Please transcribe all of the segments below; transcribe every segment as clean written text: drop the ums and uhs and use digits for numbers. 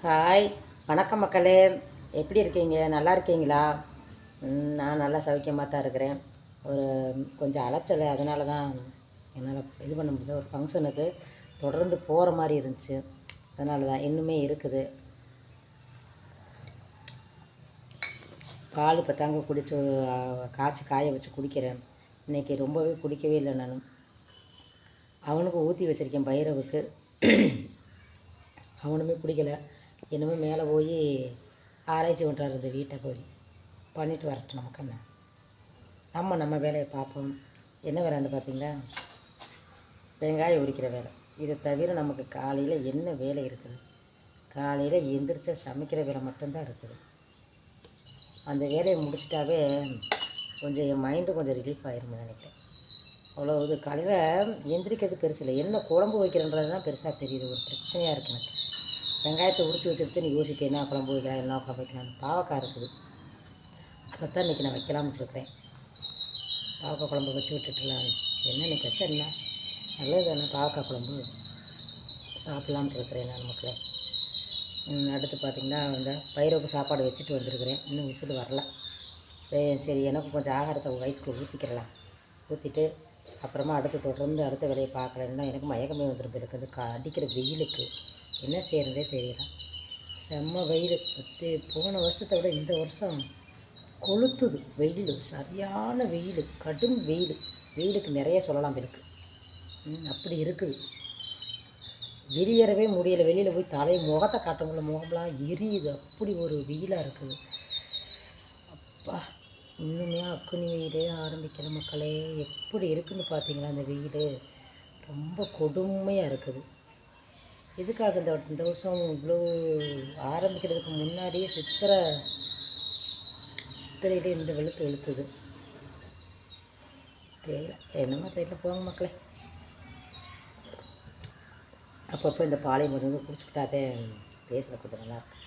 Hi, வணக்கம் மக்களே. எப்படி இருக்கீங்க? நல்லா இருக்கீங்களா? நான் நல்லா சௌக்கியமாக தான் இருக்கிறேன். ஒரு கொஞ்சம் அலைச்சல், அதனால தான் என்னால் இது பண்ண முடியல. ஒரு ஃபங்க்ஷனுக்கு தொடர்ந்து போகிற மாதிரி இருந்துச்சு, அதனால தான் இன்னுமே இருக்குது. பால் இப்போ தாங்க குடிச்சு காய்ச்சி காய வச்சு குடிக்கிறேன். இன்றைக்கி ரொம்பவே குடிக்கவே இல்லை. நான் அவனுக்கு ஊற்றி வச்சுருக்கேன், பைரவுக்கு. அவனுமே குடிக்கலை. என்னமோ மேலே போய் ஆராய்ச்சி பண்ணுறாரு. இந்த வீட்டை போய் பண்ணிட்டு வரட்டும். நமக்கு என்ன, நம்ம வேலையை பார்ப்போம். என்ன வேலைன்னு பார்த்தீங்களா? வெங்காயம் உரிக்கிற வேலை. இதை தவிர நமக்கு காலையில் என்ன வேலை இருக்குது? காலையில் எந்திரிச்சா சமைக்கிற வேலை மட்டும்தான் இருக்குது. அந்த வேலையை முடிச்சிட்டாவே கொஞ்சம் என் மைண்டு கொஞ்சம் ரிலீஃப் ஆயிரும்னு நினைக்கிறேன். அவ்வளோ இது காலையில் எந்திரிக்கிறது பெருசு இல்லை, என்ன குழம்பு வைக்கிறன்றது தான் பெருசாக தெரியுது. ஒரு பிரச்சனையாக இருக்குது எனக்கு. வெங்காயத்தை உரிச்சு வச்சுட்டு நீ யோசிக்க என்ன குழம்பு வைக்கலாம், என்ன குழம்பு வைக்கலாம்னு. பாவக்காய் இருக்குது, அதைத்தான் இன்றைக்கி நான் வைக்கலாம்னு இருக்கிறேன். பாவக்காய் குழம்பு வச்சு விட்டுட்டுலாம் என்ன இன்றைக்கி வச்சா என்ன நல்லது தானே. பாவக்காய் குழம்பு சாப்பிட்லான்ட்டு இருக்கிறேன் நான் மக்களே. அடுத்து பார்த்திங்கன்னா இந்த பயிருக்கு சாப்பாடு வச்சுட்டு வந்திருக்கிறேன். இன்னும் விசில் வரல. சரி, எனக்கு கொஞ்சம் ஆகாரத்தை வயிற்றுக்குள்ள ஊற்றிக்கிறலாம். ஊற்றிட்டு அப்புறமா அடுத்து தொடர்ந்து அடுத்த வேலையை பார்க்கலன்னா எனக்கு மயக்கமே வந்துடும். இருக்குது அடிக்கிற வெயிலுக்கு என்ன செய்கிறதே தெரியல. செம்ம வெயில். போன வருஷத்தை விட இந்த வருஷம் கொளுத்துது வெயில். சரியான வெயில், கடும் வெயில். வெயிலுக்கு நிறைய சொல்லலாம் இருக்குது. அப்படி இருக்குது. வெளியேறவே முடியலை. வெளியில் போய் தலையை முகத்தை காட்ட முடியல. முகம்லாம் எரியுது, அப்படி ஒரு வெயிலாக இருக்குது. அப்பா, இன்னுமே அக்குனி வெயிலே ஆரம்பிக்கிற மக்களே. எப்படி இருக்குதுன்னு பார்த்தீங்களா? அந்த வெயில் ரொம்ப கொடுமையாக இருக்குது. எதுக்காக இந்த வருஷம் இவ்வளோ ஆரம்பிக்கிறதுக்கு முன்னாடியே சித்திரையிலே இந்த வெளுத்துது தெரியல. என்னமோ தெரியல, போங்க மக்களே. அப்பப்போ இந்த பாலை கொஞ்சம் குடிச்சுக்கிட்டாதே பேசுகிற கொஞ்சம் நல்லாயிருக்கு.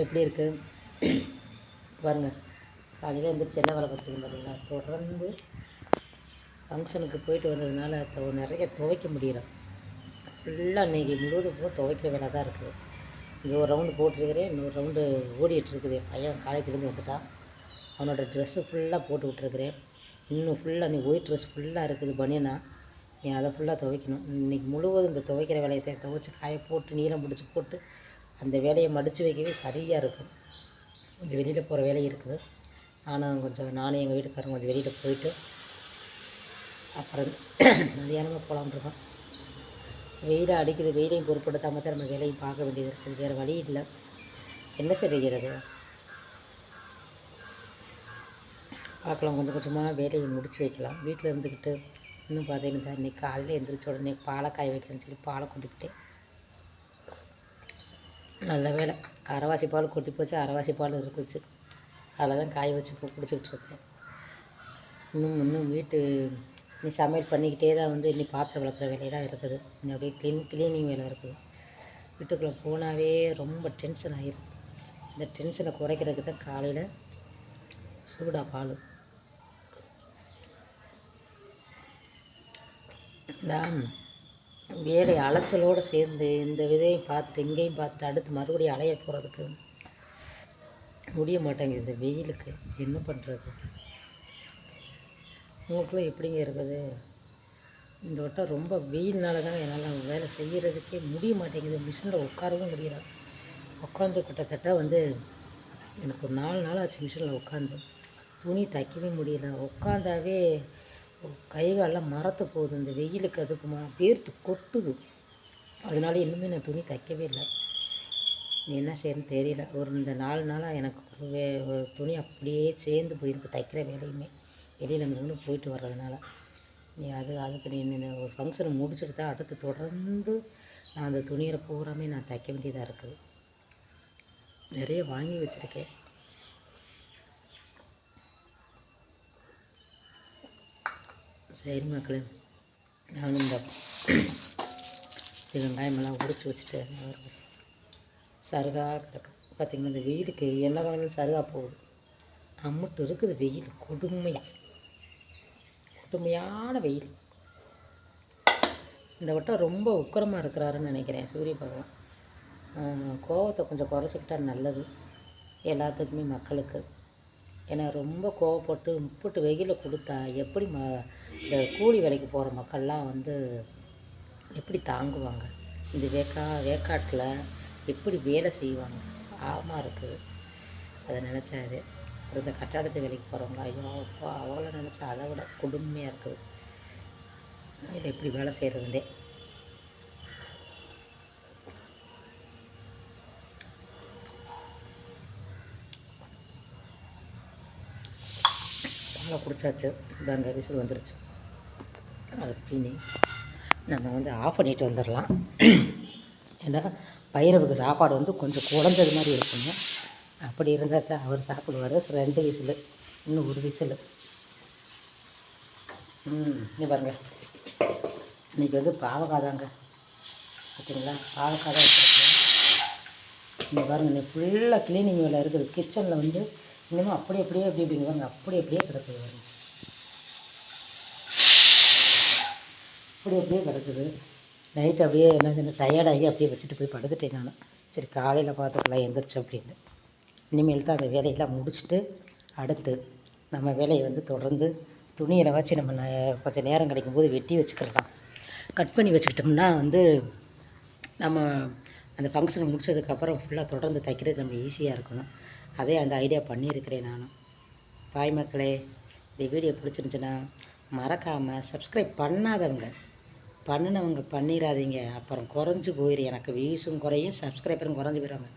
எப்படி இருக்குது பாருங்கள். காலையில் எழுந்திரிச்சு என்ன வேலை பார்த்துருக்கீங்க பார்த்தீங்களா? தொடர்ந்து ஃபங்க்ஷனுக்கு போயிட்டு வந்ததுனால நிறைய துவைக்க முடியல. ஃபுல்லாக இன்றைக்கி முழுவதும் துவைக்கிற வேலை தான் இருக்குது. இங்கே ஒரு ரவுண்டு போட்டிருக்கிறேன், இன்னொரு ரவுண்டு ஓடிட்டுருக்குது. என் பையன் காலேஜ்லேருந்து வந்துட்டான். அவனோட ட்ரெஸ்ஸு ஃபுல்லாக போட்டு விட்டுருக்குறேன். இன்னும் ஃபுல்லாக ஒயிட் ட்ரெஸ் ஃபுல்லாக இருக்குது, பனியனா. நீ அதை ஃபுல்லாக துவைக்கணும். இன்றைக்கி முழுவதும் இந்த துவைக்கிற வேலையை துவைச்சி காய போட்டு நீளம் பிடிச்சி போட்டு அந்த வேலையை மடித்து வைக்கவே சரியாக இருக்கும். கொஞ்சம் வெளியில் போகிற வேலை இருக்குது. நானும் எங்கள் வீட்டுக்காரங்க கொஞ்சம் வெளியில் போயிட்டு அப்புறம் மதியானமாக போகலான்ருக்கோம். வெயிலாக அடிக்குது. வெயிலையும் பொருட்படுத்தாமல் தான் நம்ம வேலையும் பார்க்க வேண்டியது இருக்குது. வேறு வழி இல்லை. என்ன செய்கிறது பார்க்கலாம். கொஞ்சம் கொஞ்சமாக வேலையை முடித்து வைக்கலாம். வீட்டில் இருந்துக்கிட்டு இன்னும் பார்த்தீங்கன்னா இன்றைக்கி காலையில் எழுந்திரிச்ச உடனே பாலை காய வைக்கிறேன்னு சொல்லி பாலை கொண்டுக்கிட்டேன். நல்ல வேலை, அரைவாசி பால் கொட்டி போச்சு, அரைவாசி பால் இருக்குச்சு. அதில் தான் காய வச்சு இப்போ குடிச்சிக்கிட்டு இருக்கேன். இன்னும் நீ சமையல் பண்ணிக்கிட்டே தான் இன்னி பாத்திரம் விளக்குற வேலையெல்லாம் இருக்குது. இன்னும் அப்படியே க்ளீனிங் வேலை இருக்குது. வீட்டுக்குள்ளே போனாவே ரொம்ப டென்ஷன் ஆகிடுது. இந்த டென்ஷனை குறைக்கிறதுக்கு தான் காலையில் சூடாக பால். நான் வேலை அலைச்சலோடு சேர்ந்து இந்த விதையும் பார்த்துட்டு இங்கேயும் பார்த்துட்டு அடுத்து மறுபடியும் அலைய போகிறதுக்கு முடிய மாட்டேங்குது. இந்த வெயிலுக்கு என்ன பண்ணுறது? உங்களுக்குள்ள எப்படிங்க இருக்குது? இந்த வட்டம் ரொம்ப வெயில்னால தானே என்னால் வேலை செய்கிறதுக்கே முடிய மாட்டேங்குது. மிஷினில் உட்காரவும் முடியல. உட்காந்து கிட்டத்தட்ட எனக்கு ஒரு 4 நாள் ஆச்சு மிஷினில் உட்காந்து. துணி தைக்கவே முடியல. உட்காந்தாவே கை காலெலாம் மரத்து போகுது. இந்த வெயிலுக்கு அதுக்குமா வேர்த்து கொட்டுது. அதனால இன்னுமே நான் துணி தைக்கவே இல்லை. என்ன செய்யணும்னு தெரியல. இந்த 4 நாளாக எனக்கு ஒரு துணி அப்படியே சேர்ந்து போயிருக்கு. தைக்கிற வேலையுமே வெளியில் இருந்து போயிட்டு வர்றதுனால அதுக்கு நீ ஒரு ஃபங்க்ஷனை முடிச்சுட்டு தான் அடுத்து தொடர்ந்து நான் அந்த துணியை பூராமே நான் தைக்க வேண்டியதாக இருக்குது. நிறைய வாங்கி வச்சுருக்கேன். சரி மக்களே, நான் இந்த வெங்காயமெல்லாம் உரிச்சு வச்சுட்டு சருகாக கிடக்கு. பார்த்திங்கன்னா இந்த வெயிலுக்கு என்ன காலம் சருகாக போகுது. அம்முட்டு இருக்குது வெயில். கொடுமையான வெயில். இந்த வட்டம் ரொம்ப உக்கிரமாக இருக்கிறாருன்னு நினைக்கிறேன் சூரிய பகவான். கோவத்தை கொஞ்சம் குறைச்சிக்கிட்டா நல்லது எல்லாத்துக்குமே, மக்களுக்கு. ஏன்னா ரொம்ப கோவப்பட்டு முப்புட்டு வெயிலில் கொடுத்தா எப்படி இந்த கூலி வேலைக்கு போகிற மக்கள்லாம் வந்து எப்படி தாங்குவாங்க? இந்த வேக்காட்டில் எப்படி வேலை செய்வாங்க? பாவமாக இருக்குது அதை நினச்சாரு. இந்த கட்டடத்து வேலைக்கு போகிறவங்களா, ஐயோ அப்பா, அவங்கள நினச்சா அதை விட கொடுமையாக இருக்குது. இதில் எப்படி வேலை செய்கிறதுலே. பாலை குடிச்சாச்சு, பாருங்க விசில் வந்துருச்சு. அதை பின்னி நம்ம வந்து ஆஃப் பண்ணிட்டு வந்துடலாம். ஏன்னா பைரவுக்கு சாப்பாடு வந்து கொஞ்சம் குழஞ்சது மாதிரி இருக்குங்க. அப்படி இருந்தால் தான் அவர் சாப்பிடுவார். 2 விசிலு, இன்னும் 1 விசிலு. நீ பாருங்கள், இன்றைக்கி வந்து பாவக்காய் தாங்க. பார்த்தீங்களா, பாவக்காய் தான் வச்சுருக்கேன். இங்கே பாருங்கள், இன்னைக்கு ஃபுல்லாக க்ளீனிங் வேலை இருக்குது. கிச்சனில் வந்து இன்னமும் அப்படியே அப்படிங்க பாருங்க, அப்படியே கிடக்குது பாருங்க, அப்படியே கிடக்குது. நைட்டு அப்படியே என்ன செஞ்சேன், டயர்டாகி அப்படியே வச்சுட்டு போய் படுத்துட்டேன் நான். சரி காலையில் பார்த்துக்கலாம் எந்திரிச்சு அப்படின்னு. இனிமேல் தான் அந்த வேலையெல்லாம் முடிச்சுட்டு அடுத்து நம்ம வேலையை வந்து தொடர்ந்து துணியில் வச்சு நம்ம கொஞ்சம் நேரம் கிடைக்கும்போது வெட்டி வச்சுக்கிடலாம். கட் பண்ணி வச்சுக்கிட்டோம்னா வந்து நம்ம அந்த ஃபங்க்ஷன் முடித்ததுக்கப்புறம் ஃபுல்லாக தொடர்ந்து தைக்கிறதுக்கு நம்ம ஈஸியாக இருக்கும். அதே அந்த ஐடியா பண்ணியிருக்கிறேன் நானும். பாய் மக்களே, இந்த வீடியோ பிடிச்சிருந்துச்சுன்னா மறக்காமல் சப்ஸ்கிரைப் பண்ணினவங்க பண்ணிடாதீங்க. அப்புறம் குறைஞ்சி போயிடும். எனக்கு வியூஸும் குறையும், சப்ஸ்கிரைபரும் குறைஞ்சி போயிடுவாங்க.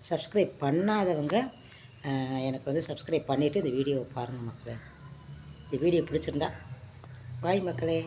சப்ஸ்கிரைப் பண்ணாதவங்க எனக்கு வந்து சப்ஸ்கிரைப் பண்ணிவிட்டு இந்த வீடியோவை பாருங்கள் மக்களே. இந்த வீடியோ பிடிச்சிருந்தா பாய் மக்களே.